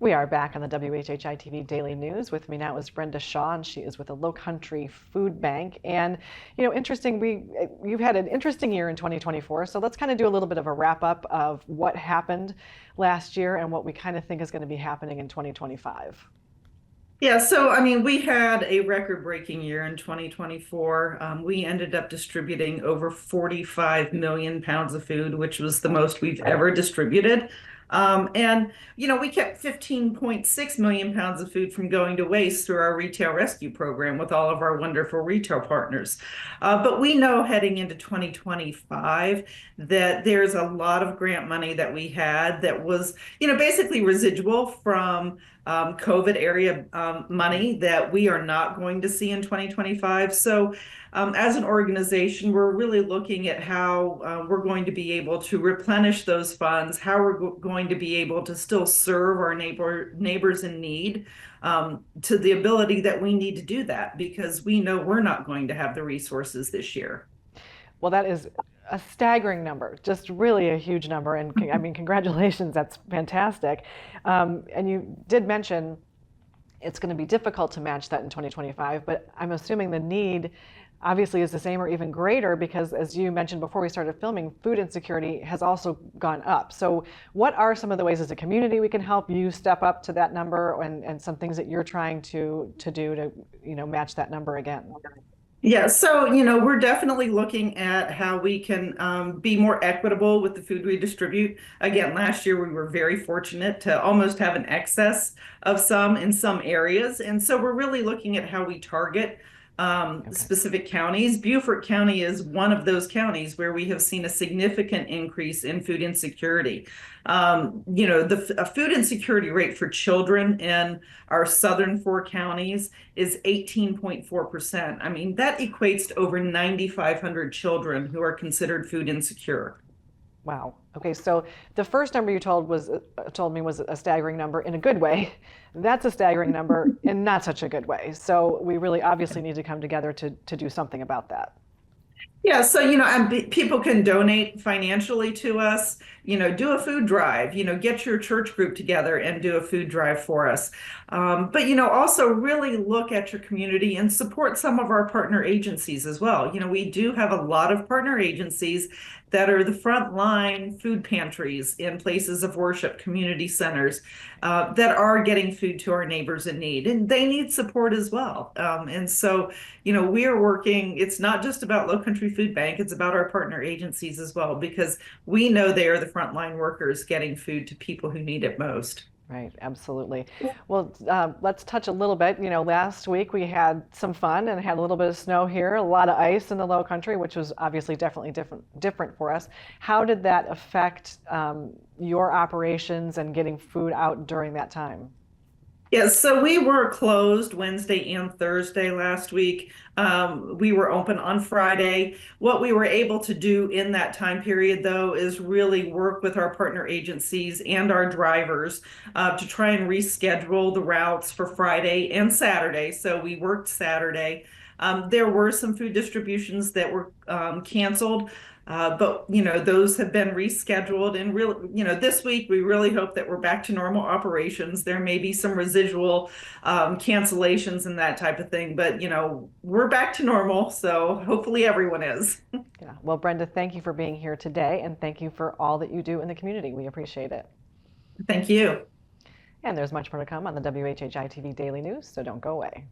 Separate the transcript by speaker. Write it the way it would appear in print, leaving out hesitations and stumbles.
Speaker 1: We are back on the WHHI-TV Daily News. With me now is Brenda Shaw, and she is with the Lowcountry Food Bank. And, interesting, you've had an interesting year in 2024, so let's kind of do a little bit of a wrap-up of what happened last year and what we kind of think is going to be happening in 2025.
Speaker 2: Yeah, we had a record-breaking year in 2024. We ended up distributing over 45 million pounds of food, which was the most we've ever distributed. We kept 15.6 million pounds of food from going to waste through our retail rescue program with all of our wonderful retail partners. But we know heading into 2025 that there's a lot of grant money that we had that was, basically residual from COVID area money that we are not going to see in 2025. So as an organization, we're really looking at how we're going to be able to replenish those funds, how we're going to be able to still serve our neighbors in need, to the ability that we need to do that, because we know we're not going to have the resources this year.
Speaker 1: Well, that is a staggering number, just really a huge number. And I mean, congratulations, that's fantastic. And you did mention it's going to be difficult to match that in 2025, but I'm assuming the need obviously is the same or even greater because, as you mentioned before we started filming, food insecurity has also gone up. So what are some of the ways as a community we can help you step up to that number, and some things that you're trying to do to match that number again?
Speaker 2: Yeah, so, we're definitely looking at how we can be more equitable with the food we distribute. Again, last year we were very fortunate to almost have an excess of some in some areas. And so we're really looking at how we target specific counties. Beaufort County is one of those counties where we have seen a significant increase in food insecurity. The food insecurity rate for children in our southern four counties is 18.4%. I mean, that equates to over 9,500 children who are considered food insecure.
Speaker 1: Wow. Okay, so the first number you told me was a staggering number in a good way. That's a staggering number in not such a good way. So we really obviously need to come together to do something about that.
Speaker 2: Yeah, so people can donate financially to us, do a food drive, get your church group together and do a food drive for us. But also really look at your community and support some of our partner agencies as well. We do have a lot of partner agencies that are the frontline food pantries in places of worship, community centers, that are getting food to our neighbors in need, and they need support as well. And so, we are working, it's not just about Lowcountry Food Bank, it's about our partner agencies as well, because we know they are the frontline workers getting food to people who need it most.
Speaker 1: Right, absolutely. Well, let's touch a little bit. Last week we had some fun and had a little bit of snow here, a lot of ice in the Lowcountry, which was obviously definitely different for us. How did that affect your operations and getting food out during that time?
Speaker 2: Yeah, so we were closed Wednesday and Thursday last week. We were open on Friday. What we were able to do in that time period, though, is really work with our partner agencies and our drivers to try and reschedule the routes for Friday and Saturday. So we worked Saturday. There were some food distributions that were canceled. But those have been rescheduled, and this week we really hope that we're back to normal operations. There may be some residual cancellations and that type of thing, but we're back to normal, so hopefully everyone is.
Speaker 1: Yeah. Well, Brenda, thank you for being here today, and thank you for all that you do in the community. We appreciate it.
Speaker 2: Thank you.
Speaker 1: And there's much more to come on the WHHI-TV Daily News, so don't go away.